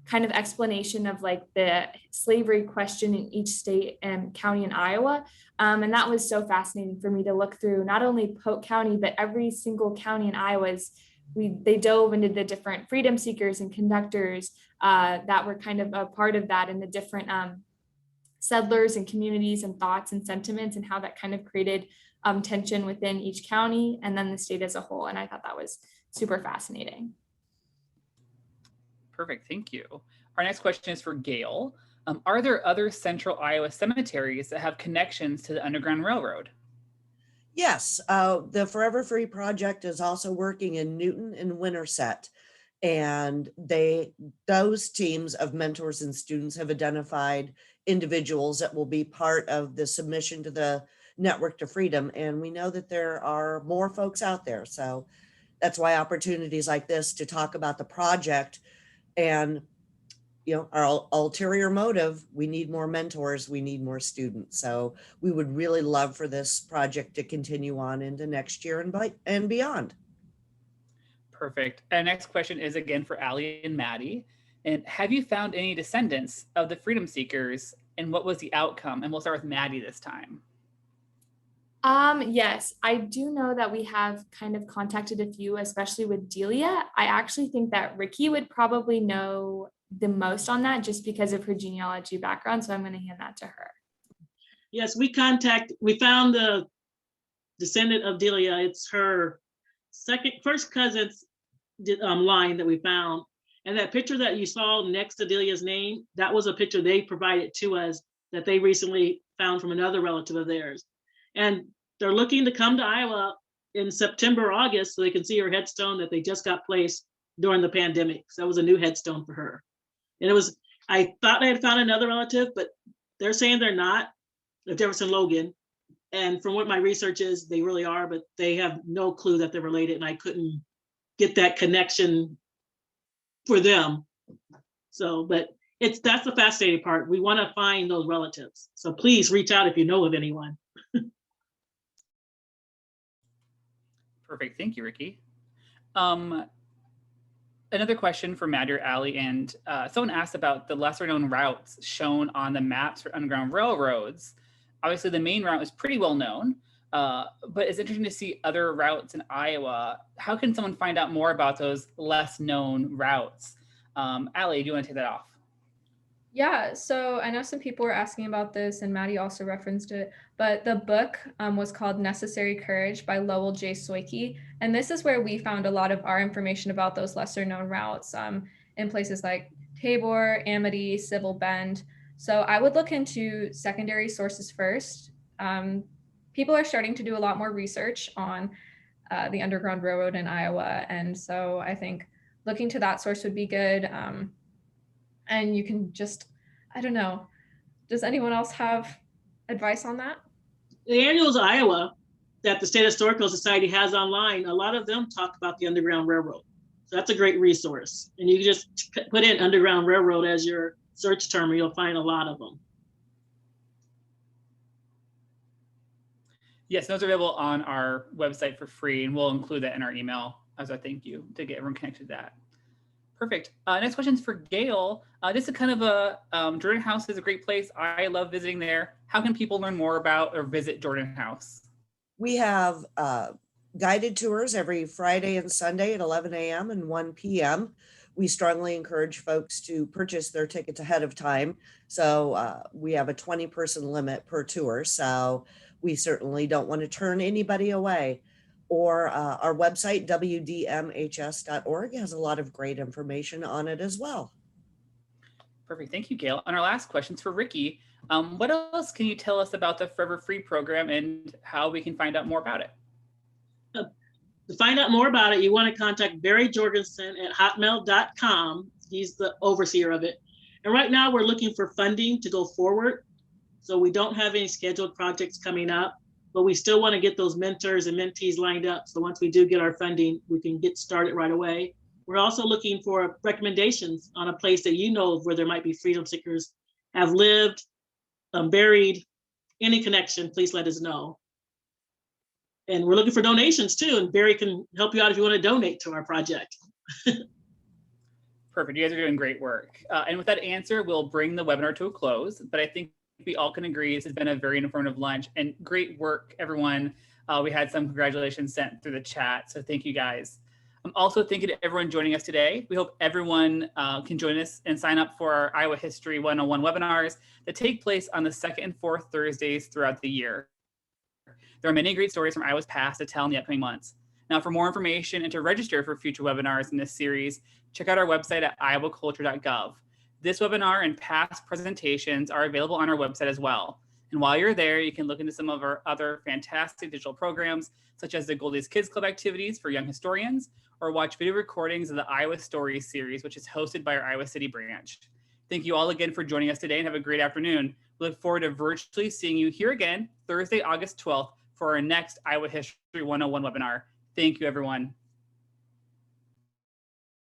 kind of explanation of like the slavery question in each state and county in Iowa. And that was so fascinating for me to look through, not only Polk County, but every single county in Iowa. They dove into the different freedom seekers and conductors that were kind of a part of that, and the different settlers and communities and thoughts and sentiments, and how that kind of created tension within each county and then the state as a whole. And I thought that was super fascinating. Perfect, thank you. Our next question is for Gail. Are there other central Iowa cemeteries that have connections to the Underground Railroad? Yes, the Forever Free Project is also working in Newton and Winterset. And those teams of mentors and students have identified individuals that will be part of the submission to the Network to Freedom. And we know that there are more folks out there. So that's why opportunities like this to talk about the project and, you know, our ulterior motive, we need more mentors, we need more students. So we would really love for this project to continue on into next year and beyond. Perfect. And next question is again for Allie and Maddie. And have you found any descendants of the freedom seekers, and what was the outcome? And we'll start with Maddie this time. Yes, I do know that we have kind of contacted a few, especially with Delia. I actually think that Ricky would probably know the most on that just because of her genealogy background. So I'm going to hand that to her. Yes, we found the descendant of Delia. It's her first cousin's line that we found. And that picture that you saw next to Delia's name, that was a picture they provided to us that they recently found from another relative of theirs. And they're looking to come to Iowa in September, August, so they can see her headstone that they just got placed during the pandemic. So that was a new headstone for her. And I thought I had found another relative, but they're saying they're not, Jefferson Logan. And from what my research is, they really are, but they have no clue that they're related, and I couldn't get that connection for them. So, but that's the fascinating part. We want to find those relatives. So please reach out if you know of anyone. Perfect. Thank you, Ricky. Another question for Maddie or Allie, and someone asked about the lesser known routes shown on the maps for Underground Railroads. Obviously, the main route is pretty well known, but it's interesting to see other routes in Iowa. How can someone find out more about those less known routes? Allie, do you want to take that off? Yeah, so I know some people were asking about this, and Maddie also referenced it, but the book was called Necessary Courage by Lowell J. Soyke. And this is where we found a lot of our information about those lesser known routes in places like Tabor, Amity, Civil Bend. So I would look into secondary sources first. People are starting to do a lot more research on the Underground Railroad in Iowa. And so I think looking to that source would be good. And you can just, I don't know, does anyone else have advice on that? The Annuals Iowa that the State Historical Society has online, a lot of them talk about the Underground Railroad. So that's a great resource. And you can just put in Underground Railroad as your search term, and you'll find a lot of them. Yes, those are available on our website for free, and we'll include that in our email as a thank you to get everyone connected to that. Perfect. Next question is for Gail. This is kind of a, Jordan House is a great place. I love visiting there. How can people learn more about or visit Jordan House? We have guided tours every Friday and Sunday at 11 a.m. and 1 p.m. We strongly encourage folks to purchase their tickets ahead of time. So we have a 20-person limit per tour. So we certainly don't want to turn anybody away. Or our website, wdmhs.org, has a lot of great information on it as well. Perfect. Thank you, Gail. And our last question is for Ricky. What else can you tell us about the Forever Free program and how we can find out more about it? To find out more about it, you want to contact Barry Jorgensen at hotmail.com. He's the overseer of it. And right now we're looking for funding to go forward. So we don't have any scheduled projects coming up, but we still want to get those mentors and mentees lined up. So once we do get our funding, we can get started right away. We're also looking for recommendations on a place that you know of where there might be freedom seekers have lived, buried. Any connection, please let us know. And we're looking for donations too, and Barry can help you out if you want to donate to our project. Perfect. You guys are doing great work. And with that answer, we'll bring the webinar to a close. But I think we all can agree this has been a very informative lunch and great work, everyone. We had some congratulations sent through the chat, so thank you guys. Also, thank you to everyone joining us today. We hope everyone can join us and sign up for our Iowa History 101 webinars that take place on the 2nd and 4th Thursdays throughout the year. There are many great stories from Iowa's past to tell in the upcoming months. Now, for more information and to register for future webinars in this series, check out our website at iowaculture.gov. This webinar and past presentations are available on our website as well. And while you're there, you can look into some of our other fantastic digital programs, such as the Goldie's Kids Club activities for young historians, or watch video recordings of the Iowa Stories series, which is hosted by our Iowa City branch. Thank you all again for joining us today and have a great afternoon. We look forward to virtually seeing you here again Thursday, August 12th for our next Iowa History 101 webinar. Thank you, everyone.